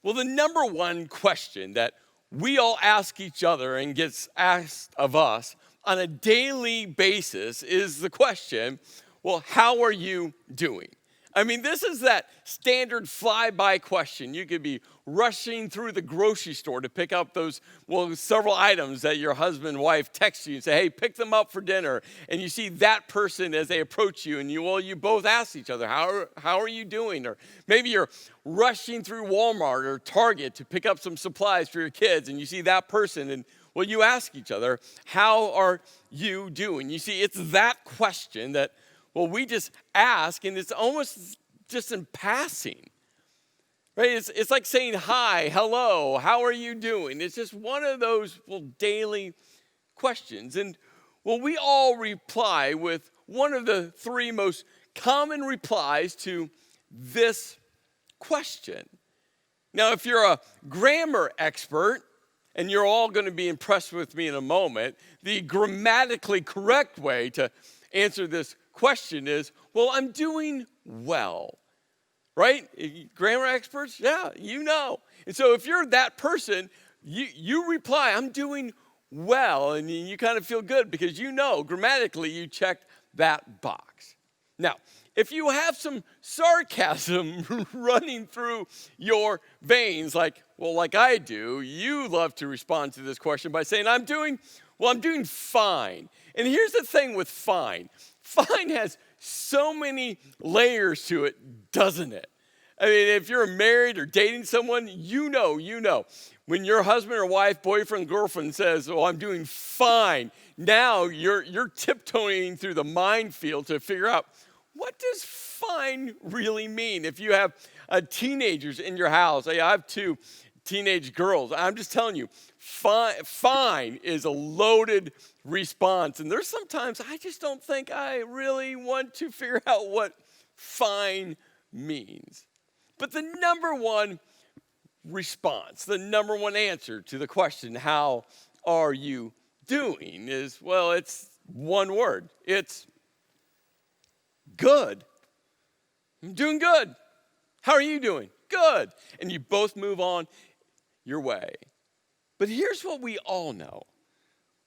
Well, the number one question that we all ask each other and gets asked of us on a daily basis is the question, well, how are you doing? I mean, this is that standard flyby question. You could be rushing through the grocery store to pick up those, several items that your husband, wife text you and say, hey, pick them up for dinner. And you see that person as they approach you and you both ask each other, how are you doing? Or maybe you're rushing through Walmart or Target to pick up some supplies for your kids and you see that person and you ask each other, how are you doing? You see, it's that question that we just ask, and it's almost just in passing, right? It's like saying hi, hello, how are you doing? It's just one of those daily questions. And we all reply with one of the three most common replies to this question. Now, if you're a grammar expert, and you're all going to be impressed with me in a moment, the grammatically correct way to answer this question is, I'm doing well, right? Grammar experts, yeah, you know. And so if you're that person, you reply, I'm doing well, and you kind of feel good because you know grammatically you checked that box. Now, if you have some sarcasm running through your veins, like I do, you love to respond to this question by saying, I'm doing fine. And here's the thing with fine. Fine has so many layers to it, doesn't it? I mean, if you're married or dating someone, you know. When your husband or wife, boyfriend, girlfriend says, I'm doing fine, now you're tiptoeing through the minefield to figure out, what does fine really mean? If you have teenagers in your house, I have 2 teenage girls, I'm just telling you, fine is a loaded response. And there's sometimes I just don't think I really want to figure out what fine means. But the number one response, the number one answer to the question, how are you doing, is, it's one word. It's good. I'm doing good. How are you doing? Good. And you both move on your way. But here's what we all know.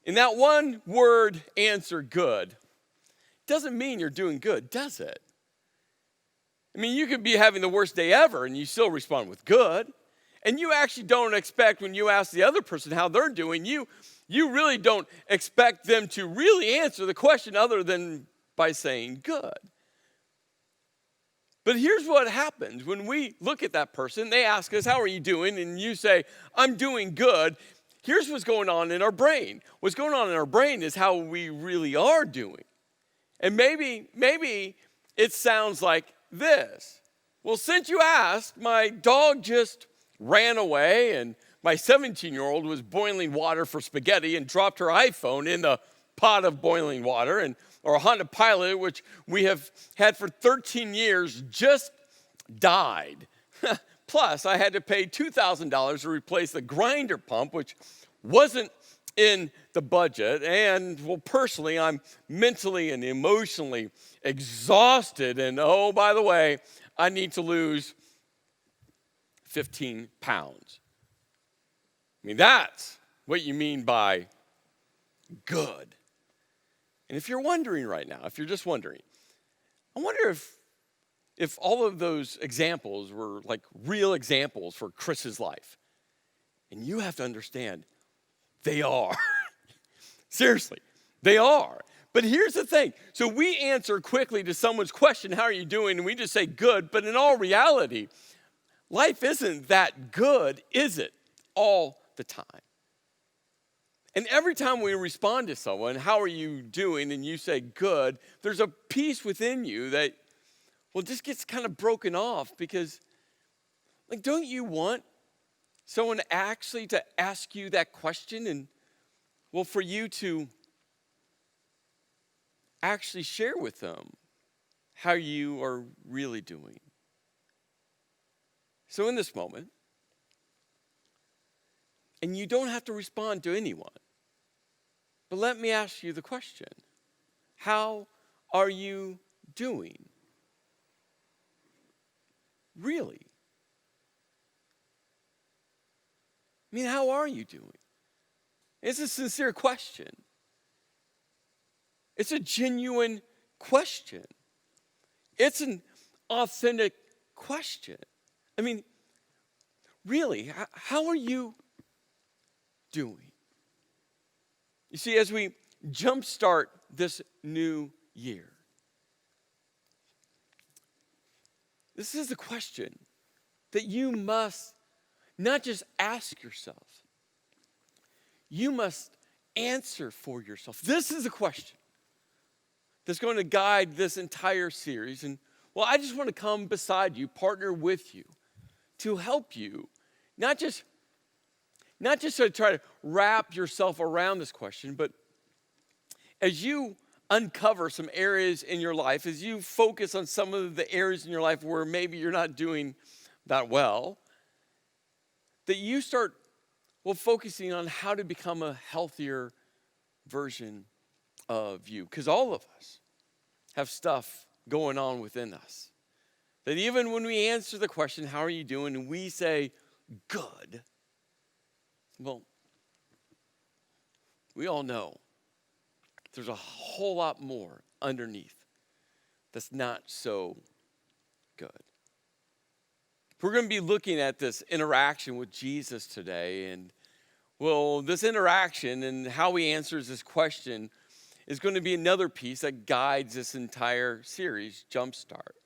In that one word answer, good, doesn't mean you're doing good, does it? I mean, you could be having the worst day ever and you still respond with good. And you actually don't expect, when you ask the other person how they're doing, you really don't expect them to really answer the question other than by saying good. But here's what happens when we look at that person. They ask us, how are you doing? And you say, I'm doing good. Here's what's going on in our brain. What's going on in our brain is how we really are doing. And maybe it sounds like this. Well, since you asked, my dog just ran away and my 17-year-old was boiling water for spaghetti and dropped her iPhone in the pot of boiling water, or a Honda Pilot, which we have had for 13 years, just died. Plus, I had to pay $2,000 to replace the grinder pump, which wasn't in the budget. And, personally, I'm mentally and emotionally exhausted. And, by the way, I need to lose 15 pounds. I mean, that's what you mean by good. And if you're wondering right now, if you're just wondering, I wonder if all of those examples were like real examples for Chris's life. And you have to understand, they are. Seriously, they are. But here's the thing. So we answer quickly to someone's question, how are you doing? And we just say good. But in all reality, life isn't that good, is it? All the time. And every time we respond to someone, how are you doing? And you say good, there's a piece within you that, just gets kind of broken off because, don't you want someone actually to ask you that question and, for you to actually share with them how you are really doing? So in this moment, and you don't have to respond to anyone, but let me ask you the question, how are you doing? Really? I mean, how are you doing? It's a sincere question. It's a genuine question. It's an authentic question. I mean, really, how are you doing? You see, as we jumpstart this new year, this is the question that you must not just ask yourself, you must answer for yourself. This is the question that's going to guide this entire series. And well, I just want to come beside you, partner with you, to help you, not just to try to wrap yourself around this question, but as you uncover some areas in your life, as you focus on some of the areas in your life where maybe you're not doing that well, that you start, focusing on how to become a healthier version of you. Because all of us have stuff going on within us. That even when we answer the question, how are you doing? And we say, good. Well, we all know there's a whole lot more underneath that's not so good. We're going to be looking at this interaction with Jesus today. And, this interaction and how he answers this question is going to be another piece that guides this entire series, JumpStart.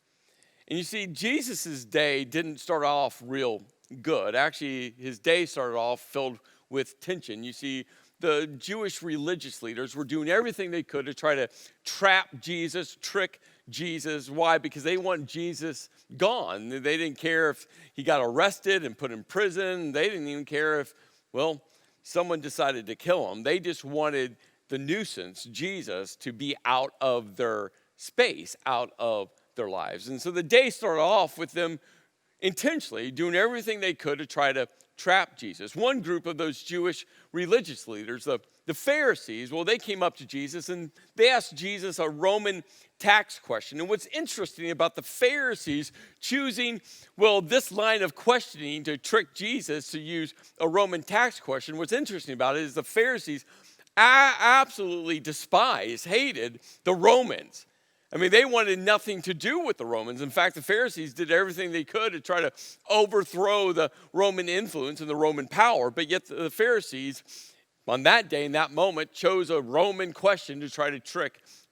And you see, Jesus' day didn't start off real good. Actually, his day started off filled with tension. You see, the Jewish religious leaders were doing everything they could to try to trap Jesus, trick Jesus. Why? Because they want Jesus gone. They didn't care if he got arrested and put in prison. They didn't even care if, someone decided to kill him. They just wanted the nuisance, Jesus, to be out of their space, out of their lives. And so the day started off with them intentionally doing everything they could to try to trap Jesus. One group of those Jewish religious leaders, the Pharisees, they came up to Jesus and they asked Jesus a Roman tax question. And what's interesting about the Pharisees choosing, this line of questioning to trick Jesus to use a Roman tax question, what's interesting about it is the Pharisees absolutely despised, hated the Romans. I mean, they wanted nothing to do with the Romans. In fact, the Pharisees did everything they could to try to overthrow the Roman influence and the Roman power. But yet the Pharisees, on that day, in that moment, chose a Roman question to try to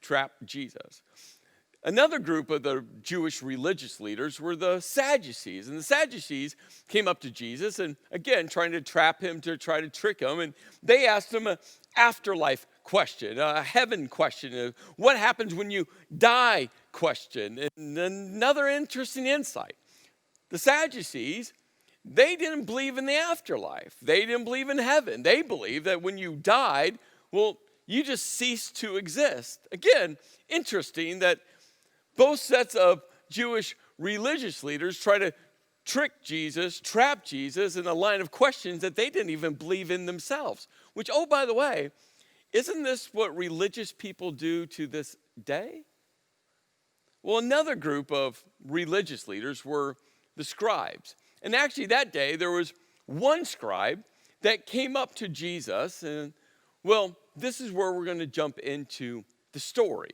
trap Jesus. Another group of the Jewish religious leaders were the Sadducees. And the Sadducees came up to Jesus and, again, trying to trap him, to try to trick him. And they asked him an afterlife question, a heaven question, what happens when you die question. And another interesting insight. The Sadducees, they didn't believe in the afterlife. They didn't believe in heaven. They believed that when you died, you just ceased to exist. Again, interesting that both sets of Jewish religious leaders try to trick Jesus, trap Jesus in a line of questions that they didn't even believe in themselves. Which, by the way, isn't this what religious people do to this day? Another group of religious leaders were the scribes. And actually that day there was one scribe that came up to Jesus. And, this is where we're going to jump into the story.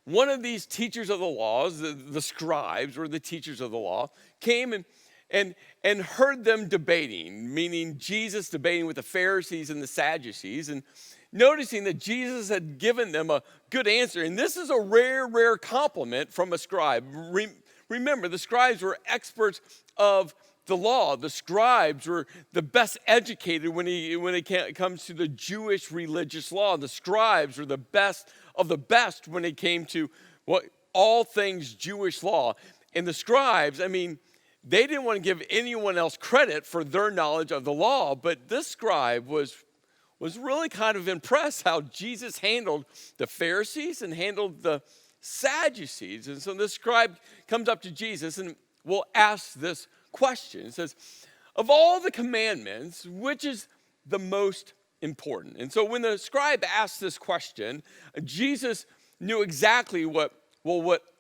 One of these teachers of the laws, the scribes or the teachers of the law, came and heard them debating, meaning Jesus debating with the Pharisees and the Sadducees, and noticing that Jesus had given them a good answer. And this is a rare compliment from a scribe. Remember, the scribes were experts of the law. The scribes were the best educated when it comes to the Jewish religious law. The scribes were the best of the best when it came to all things Jewish law. And the scribes, they didn't want to give anyone else credit for their knowledge of the law, but this scribe was really kind of impressed how Jesus handled the Pharisees and handled the Sadducees. And so this scribe comes up to Jesus and will ask this question. It says, of all the commandments, which is the most important? And so when the scribe asked this question, Jesus knew exactly what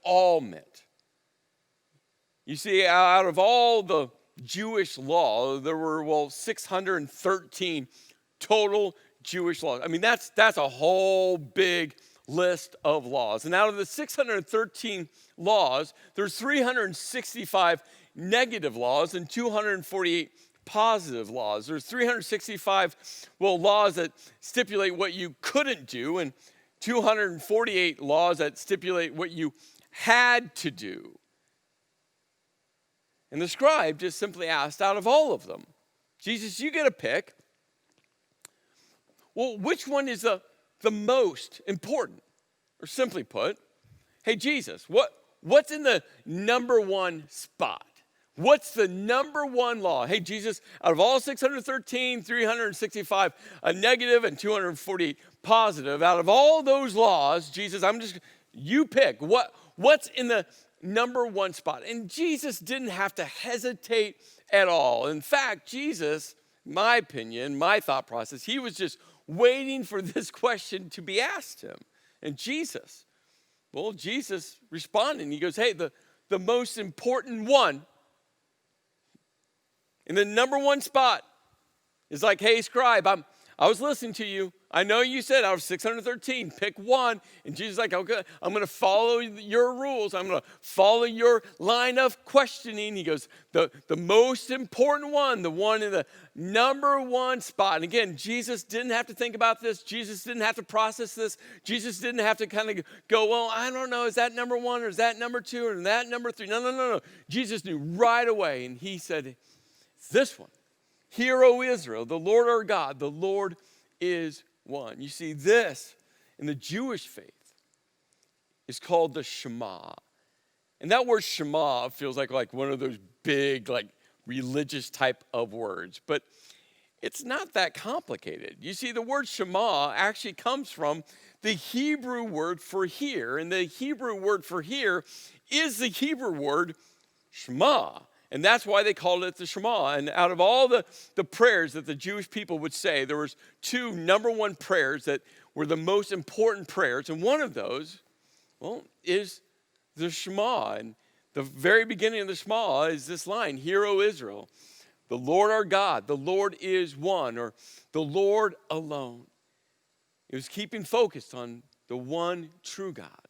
all meant. You see, out of all the Jewish law. There were, 613 total Jewish laws. I mean, that's a whole big list of laws. And out of the 613 laws, there's 365 negative laws and 248 positive laws. There's 365, laws that stipulate what you couldn't do and 248 laws that stipulate what you had to do. And the scribe just simply asked, out of all of them, Jesus, you get a pick. Well, which one is the most important? Or simply put, hey, Jesus, what's in the number one spot? What's the number one law? Hey, Jesus, out of all 613, 365 a negative and 248 positive, out of all those laws, Jesus, you pick. What's in the number one spot? And Jesus didn't have to hesitate at all. In fact, Jesus, my opinion, my thought process, he was just waiting for this question to be asked him. And Jesus responded, and he goes, hey, the most important one in the number one spot is like, hey, scribe, I was listening to you. I know you said out of 613, pick one. And Jesus is like, okay, I'm going to follow your rules. I'm going to follow your line of questioning. He goes, the most important one, the one in the number one spot. And again, Jesus didn't have to think about this. Jesus didn't have to process this. Jesus didn't have to kind of go, well, I don't know, is that number one or is that number two or is that number three? No. Jesus knew right away. And he said, this one, hear, O Israel, the Lord our God, the Lord is one. You see, this in the Jewish faith is called the Shema. And that word Shema feels like one of those big, religious type of words. But it's not that complicated. You see, the word Shema actually comes from the Hebrew word for hear. And the Hebrew word for hear is the Hebrew word Shema. And that's why they called it the Shema. And out of all the prayers that the Jewish people would say, there was two number one prayers that were the most important prayers. And one of those, is the Shema. And the very beginning of the Shema is this line, hear, O Israel, the Lord our God, the Lord is one, or the Lord alone. It was keeping focused on the one true God.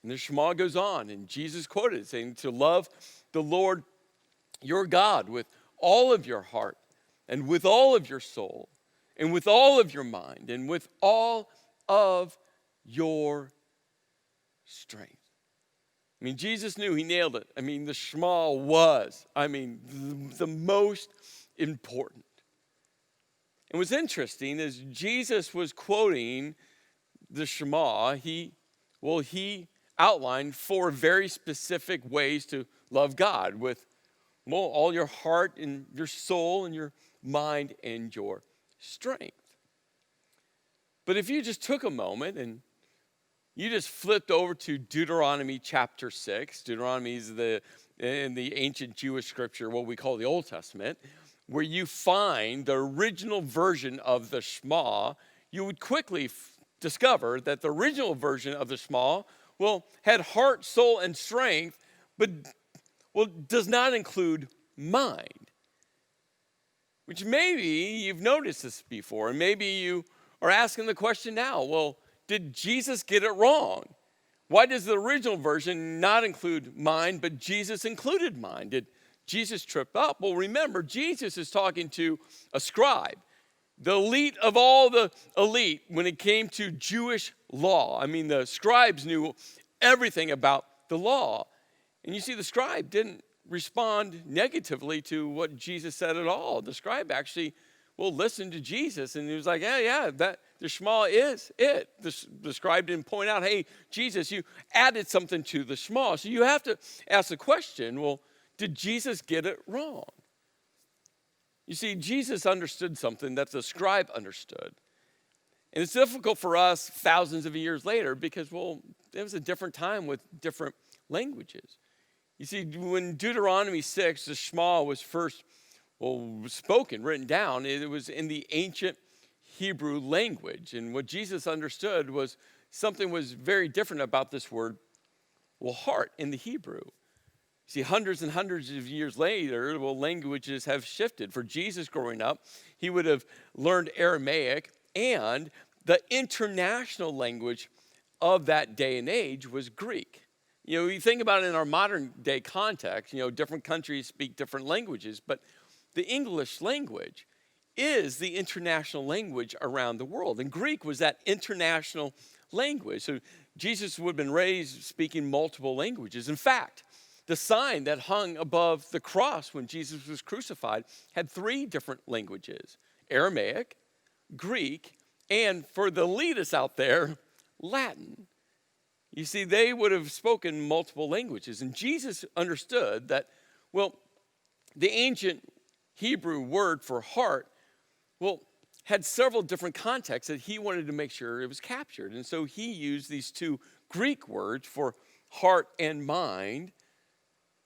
And the Shema goes on, and Jesus quoted it, saying to love the Lord your God with all of your heart and with all of your soul and with all of your mind and with all of your strength. I mean, Jesus knew, he nailed it. I mean, the Shema was, the most important. And what's interesting is Jesus was quoting the Shema. He outlined 4 very specific ways to love God with all your heart and your soul and your mind and your strength. But if you just took a moment and you just flipped over to Deuteronomy chapter 6, Deuteronomy is in the ancient Jewish scripture, what we call the Old Testament, where you find the original version of the Shema, you would quickly discover that the original version of the Shema, had heart, soul, and strength, but does not include mind. Which maybe you've noticed this before, and maybe you are asking the question now, did Jesus get it wrong? Why does the original version not include mind, but Jesus included mind? Did Jesus trip up? Well, remember, Jesus is talking to a scribe, the elite of all the elite when it came to Jewish law. I mean, the scribes knew everything about the law. And you see, the scribe didn't respond negatively to what Jesus said at all. The scribe actually, listened to Jesus, and he was like, that the Shema is it. The scribe didn't point out, hey, Jesus, you added something to the Shema. So you have to ask the question, did Jesus get it wrong? You see, Jesus understood something that the scribe understood. And it's difficult for us thousands of years later because, it was a different time with different languages. You see, when Deuteronomy 6, the Shema was first spoken, written down, it was in the ancient Hebrew language. And what Jesus understood was something was very different about this word, heart in the Hebrew. See, hundreds and hundreds of years later, well, languages have shifted. For Jesus growing up, he would have learned Aramaic, and the international language of that day and age was Greek. You think about it in our modern day context, different countries speak different languages, but the English language is the international language around the world. And Greek was that international language. So Jesus would have been raised speaking multiple languages. In fact, the sign that hung above the cross when Jesus was crucified had 3 different languages: Aramaic, Greek, and for the elitists out there, Latin. You see, they would have spoken multiple languages. And Jesus understood that, well, the ancient Hebrew word for heart, had several different contexts that he wanted to make sure it was captured. And so he used these 2 Greek words for heart and mind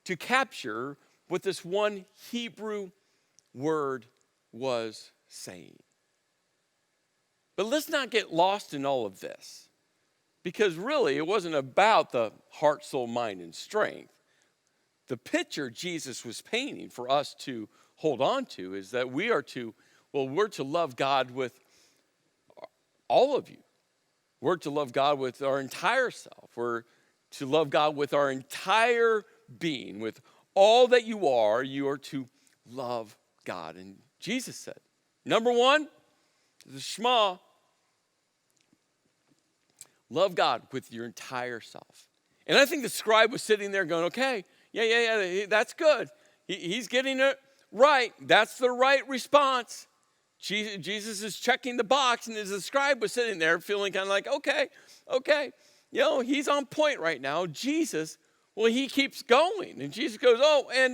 to capture what this one Hebrew word was saying. But let's not get lost in all of this, because really it wasn't about the heart, soul, mind, and strength. The picture Jesus was painting for us to hold on to is that we're to love God with all of you. We're to love God with our entire self. We're to love God with our entire being. With all that you are to love God. And Jesus said, number 1, the Shema, love God with your entire self. And I think the scribe was sitting there going, okay, yeah, that's good. He's getting it right. That's the right response. Jesus is checking the box, and as the scribe was sitting there feeling kind of like, okay, he's on point right now. Jesus, he keeps going. And Jesus goes, and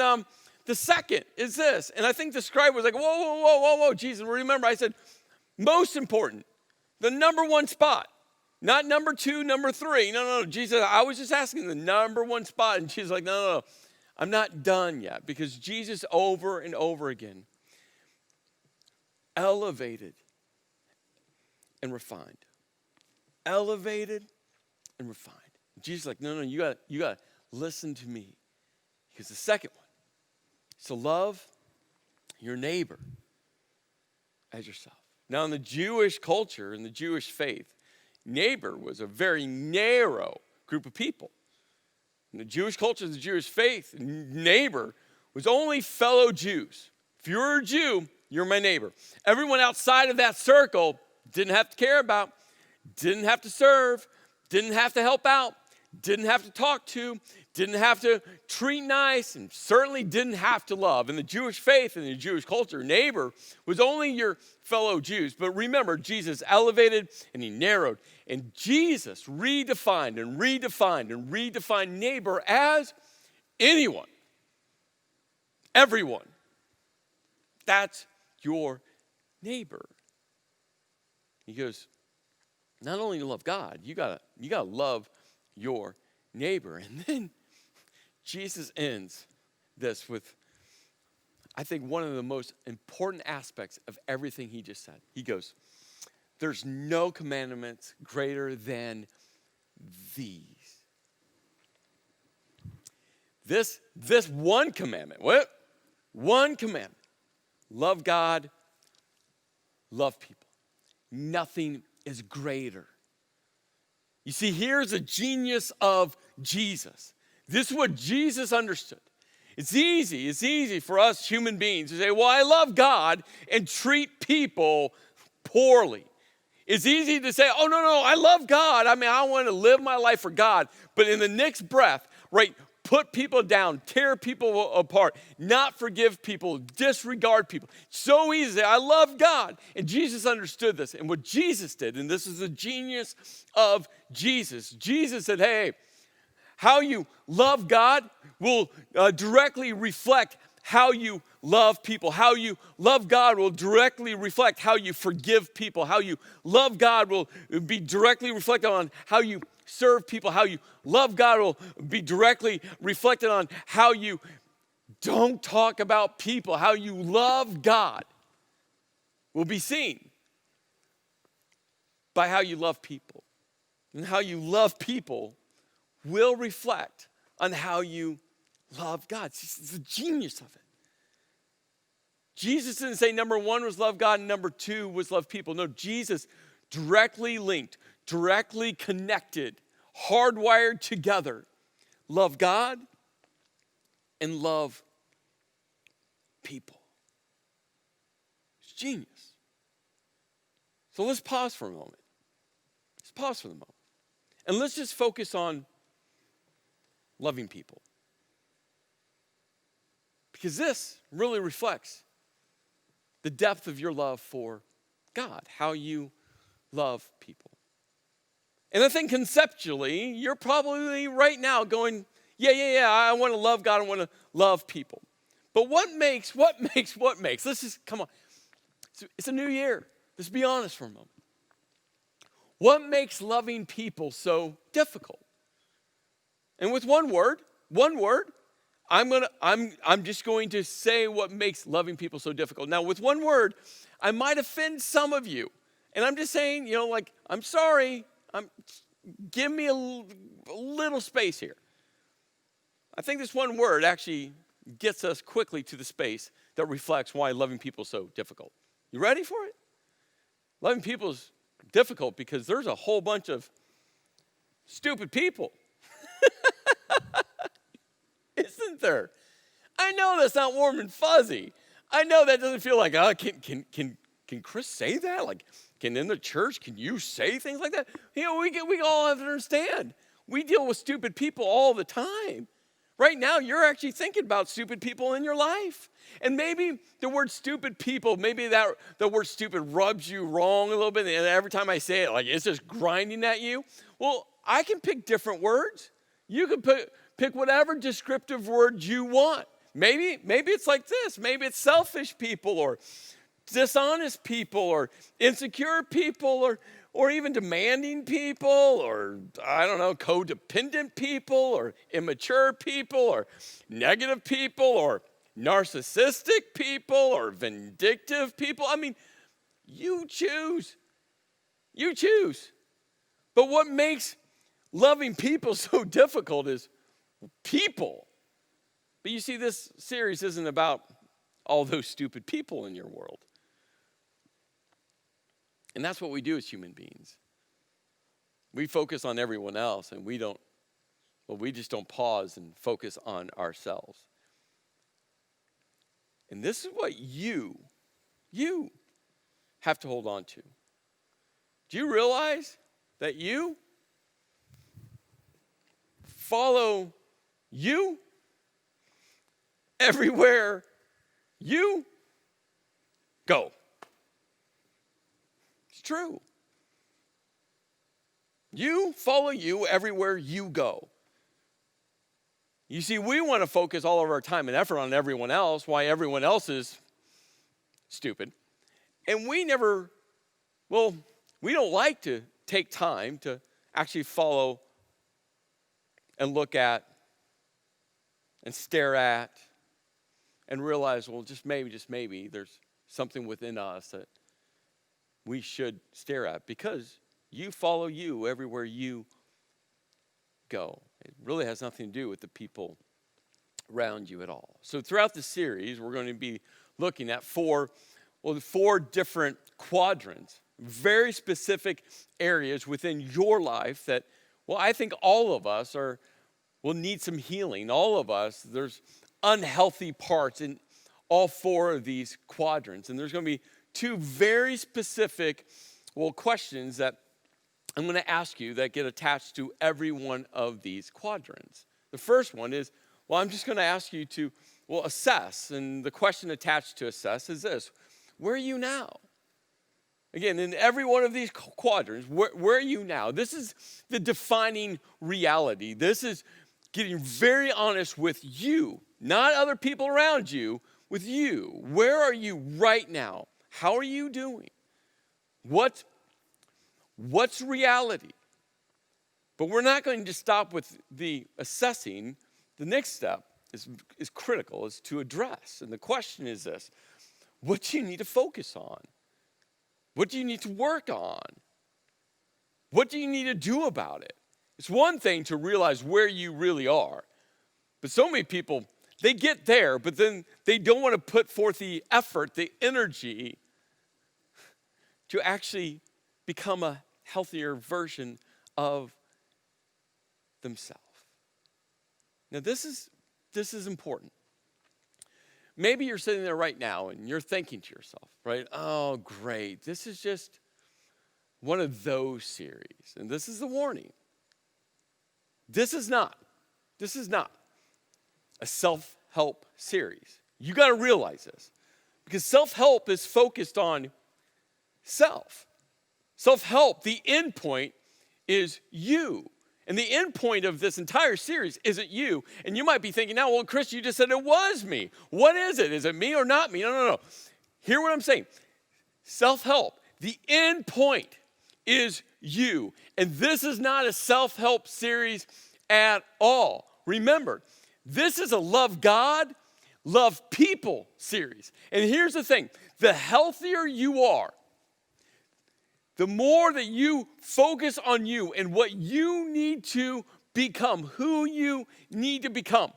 the second is this. And I think the scribe was like, whoa, Jesus, remember I said, most important, the number 1 spot. Not number 2, number 3. No, Jesus, I was just asking the number 1 spot. And she's like, no, I'm not done yet. Because Jesus over and over again elevated and refined. Elevated and refined. Jesus is like, no, you got to listen to me. Because the second one is to love your neighbor as yourself. Now, in the Jewish culture, in the Jewish faith, neighbor was a very narrow group of people. In the Jewish culture, the Jewish faith, neighbor was only fellow Jews. If you're a Jew, you're my neighbor. Everyone outside of that circle didn't have to care about, didn't have to serve, didn't have to help out, didn't have to talk to, didn't have to treat nice, and certainly didn't have to love. In the Jewish faith and the Jewish culture, neighbor was only your fellow Jews. But remember, Jesus elevated and he narrowed. And Jesus redefined neighbor as anyone, everyone. That's your neighbor. He goes, not only to love God, you gotta love your neighbor. And then Jesus ends this with, I think, one of the most important aspects of everything he just said. He goes, there's no commandments greater than these. This one commandment, what? One commandment. Love God, love people. Nothing is greater. You see, here's a genius of Jesus. This is what Jesus understood. It's easy for us human beings to say, well, I love God and treat people poorly. It's easy to say, oh, no, I love God. I want to live my life for God. But in the next breath, right, put people down, tear people apart, not forgive people, disregard people. So easy. I love God. And Jesus understood this. And what Jesus did, and this is the genius of Jesus, Jesus said, hey, how you love God will directly reflect how you love people. How you love God will directly reflect how you forgive people. How you love God will be directly reflected on how you serve people. How you love God will be directly reflected on how you don't talk about people. How you love God will be seen by how you love people. And how you love people will reflect on how you love God. It's the genius of it. Jesus didn't say number one was love God and number two was love people. No, Jesus directly linked, directly connected, hardwired together. Love God and love people. It's genius. So let's pause for a moment. Let's pause for the moment. And let's just focus on loving people. Because this really reflects the depth of your love for God, how you love people. And I think conceptually, you're probably right now going, yeah, I want to love God, I want to love people. But what makes? Let's just, come on. It's a new year. Let's be honest for a moment. What makes loving people so difficult? And with one word, I'm just going to say what makes loving people so difficult. Now, with one word, I might offend some of you. And I'm just saying, I'm sorry. Give me a little space here. I think this one word actually gets us quickly to the space that reflects why loving people is so difficult. You ready for it? Loving people is difficult because there's a whole bunch of stupid people. Isn't there? I know that's not warm and fuzzy. I know that doesn't feel like, can Chris say that? Like, can in the church, can you say things like that? We all have to understand. We deal with stupid people all the time. Right now, you're actually thinking about stupid people in your life. And maybe the word stupid people, maybe the word stupid rubs you wrong a little bit. And every time I say it, it's just grinding at you. Well, I can pick different words. You can pick whatever descriptive word you want. Maybe it's like this. Maybe it's selfish people or dishonest people or insecure people or even demanding people or, I don't know, codependent people or immature people or negative people or narcissistic people or vindictive people. You choose. You choose. But what makes loving people so difficult is people. But you see, this series isn't about all those stupid people in your world. And that's what we do as human beings. We focus on everyone else and we just don't pause and focus on ourselves. And this is what you have to hold on to. Do you realize that you follow you everywhere you go? It's true. You follow you everywhere you go. You see, we want to focus all of our time and effort on everyone else, why everyone else is stupid. And we don't like to take time to actually follow and look at and stare at and realize, just maybe, there's something within us that we should stare at because you follow you everywhere you go. It really has nothing to do with the people around you at all. So throughout the series, we're going to be looking at four different quadrants, very specific areas within your life that, I think all of us will need some healing. All of us, there's unhealthy parts in all four of these quadrants. And there's going to be two very specific, questions that I'm going to ask you that get attached to every one of these quadrants. The first one is, I'm just going to ask you to, assess. And the question attached to assess is this: where are you now? Again, in every one of these quadrants, where are you now? This is the defining reality. This is getting very honest with you, not other people around you, with you. Where are you right now? How are you doing? What's reality? But we're not going to stop with the assessing. The next step is critical, is to address. And the question is this: what do you need to focus on? What do you need to work on? What do you need to do about it? It's one thing to realize where you really are. But so many people, they get there, but then they don't want to put forth the effort, the energy to actually become a healthier version of themselves. Now, this is important. Maybe you're sitting there right now and you're thinking to yourself, right? Oh, great. This is just one of those series. And this is the warning. This is not a self-help series. You got to realize this. Because self-help is focused on self. Self-help, the end point is you. And the end point of this entire series isn't you. And you might be thinking now, well, Chris, you just said it was me. What is it? Is it me or not me? No. Hear what I'm saying. Self-help, the end point is you. And this is not a self-help series at all. Remember, this is a love God, love people series. And here's the thing. The healthier you are, the more that you focus on you and what you need to become, who you need to become,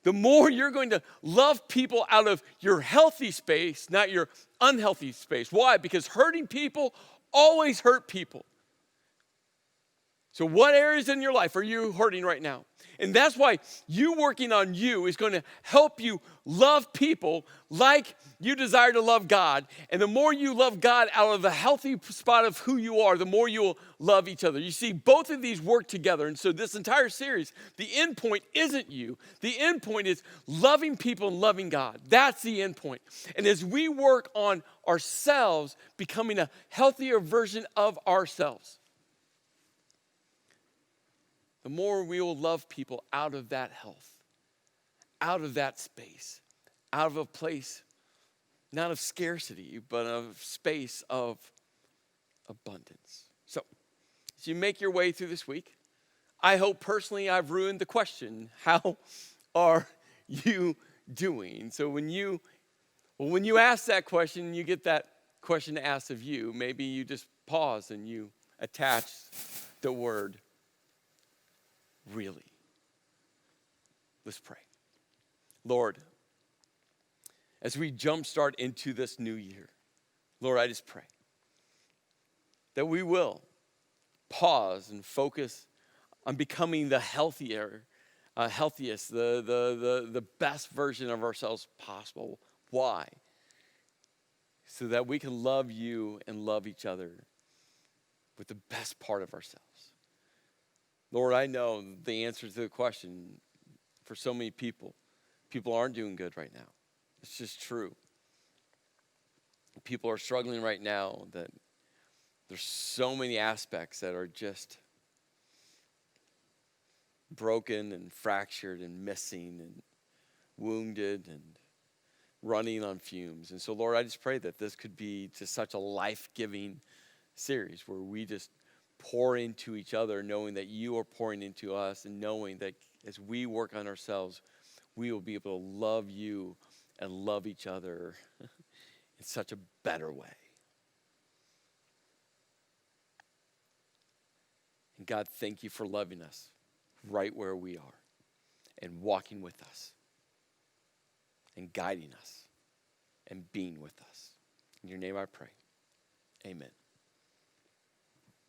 the more you're going to love people out of your healthy space, not your unhealthy space. Why? Because hurting people always hurt people. So what areas in your life are you hurting right now? And that's why you working on you is going to help you love people like you desire to love God. And the more you love God out of the healthy spot of who you are, the more you'll love each other. You see, both of these work together. And so this entire series, the end point isn't you. The end point is loving people and loving God. That's the end point. And as we work on ourselves, becoming a healthier version of ourselves, the more we will love people out of that health, out of that space, out of a place, not of scarcity, but of space of abundance. So, as you make your way through this week, I hope personally I've ruined the question, how are you doing? So when you ask that question, you get that question asked of you, maybe you just pause and you attach the word really. Let's pray. Lord, as we jumpstart into this new year, Lord, I just pray that we will pause and focus on becoming the healthiest, the best version of ourselves possible. Why? So that we can love you and love each other with the best part of ourselves. Lord, I know the answer to the question for so many people. People aren't doing good right now. It's just true. People are struggling right now that there's so many aspects that are just broken and fractured and missing and wounded and running on fumes. And so, Lord, I just pray that this could be just such a life-giving series where we just pour into each other, knowing that you are pouring into us, and knowing that as we work on ourselves, we will be able to love you and love each other in such a better way. And God, thank you for loving us right where we are and walking with us and guiding us and being with us. In your name I pray. Amen.